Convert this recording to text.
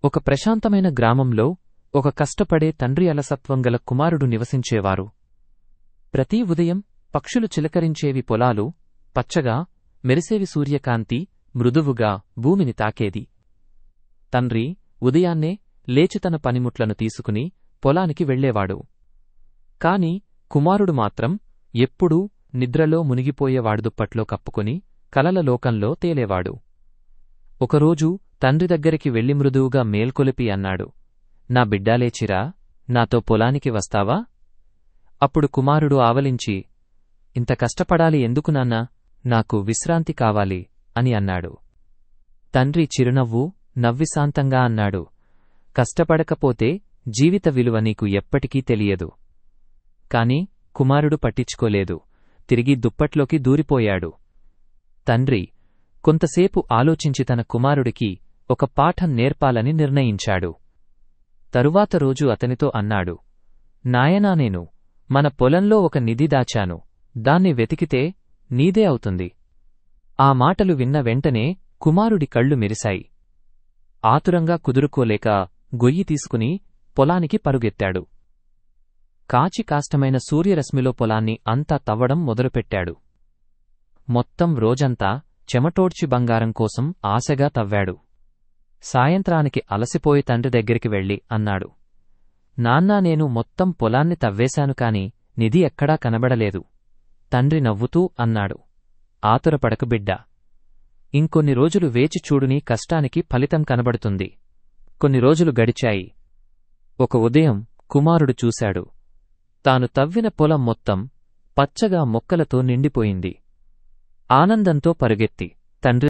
ఒక ప్రశాంతమైన గ్రామంలో ఒక కష్టపడే తండ్రి అలసత్వం గల కుమారుడు నివసించేవారు. ప్రతి ఉదయం పక్షులు చిలకరించేవి, పొలాలు పచ్చగా మెరిసేవి, సూర్యకాంతి మృదువుగా భూమిని తాకేది. తండ్రి ఉదయాన్నే లేచి తన పనిముట్లను తీసుకుని పొలానికి వెళ్లేవాడు. కాని కుమారుడు మాత్రం ఎప్పుడూ నిద్రలో మునిగిపోయేవాడు. దుప్పట్లో కప్పుకుని కలల లోకంలో తేలేవాడు. ఒకరోజు తండ్రి దగ్గరికి వెళ్లి మృదువుగా మేల్కొలిపి అన్నాడు, నా బిడ్డా, లేచిరా, నాతో పొలానికి వస్తావా? అప్పుడు కుమారుడు ఆవలించి, ఇంత కష్టపడాలి ఎందుకు నాన్నా, నాకు విశ్రాంతి కావాలి అని అన్నాడు. తండ్రి చిరునవ్వు నవ్వి శాంతంగా అన్నాడు, కష్టపడకపోతే జీవిత విలువ నీకు ఎప్పటికీ తెలియదు. కాని కుమారుడు పట్టించుకోలేదు. తిరిగి దుప్పట్లోకి దూరిపోయాడు. తండ్రి కొంతసేపు ఆలోచించి తన కుమారుడికి ఒక పాఠం నేర్పాలని నిర్ణయించాడు. తరువాత రోజు అతనితో అన్నాడు, నాయనా, నేను మన పొలంలో ఒక నిధి దాచాను, దాన్ని వెతికితే నీదే అవుతుంది. ఆ మాటలు విన్న వెంటనే కుమారుడి కళ్ళు మెరిశాయి. ఆతురంగా కుదురుకోలేక గొయ్యి తీసుకుని పొలానికి పరుగెత్తాడు. కాచి కాష్టమైన సూర్యరశ్మిలో పొలాన్ని అంతా తవ్వడం మొదలుపెట్టాడు. మొత్తం రోజంతా చెమటోడ్చి బంగారం కోసం ఆశగా తవ్వాడు. సాయంత్రానికి అలసిపోయి తండ్రి దగ్గరికి వెళ్లి అన్నాడు, నాన్నా, నేను మొత్తం పొలాన్ని తవ్వేశాను, కాని నిధి ఎక్కడా కనబడలేదు. తండ్రి నవ్వుతూ అన్నాడు, ఆతురపడకు బిడ్డా, ఇంకొన్ని రోజులు వేచి చూడు, నీ కష్టానికి ఫలితం కనబడుతుంది. కొన్ని రోజులు గడిచాయి. ఒక ఉదయం కుమారుడు చూశాడు, తాను తవ్విన పొలం మొత్తం పచ్చగా మొక్కలతో నిండిపోయింది. ఆనందంతో పరుగెత్తి తండ్రి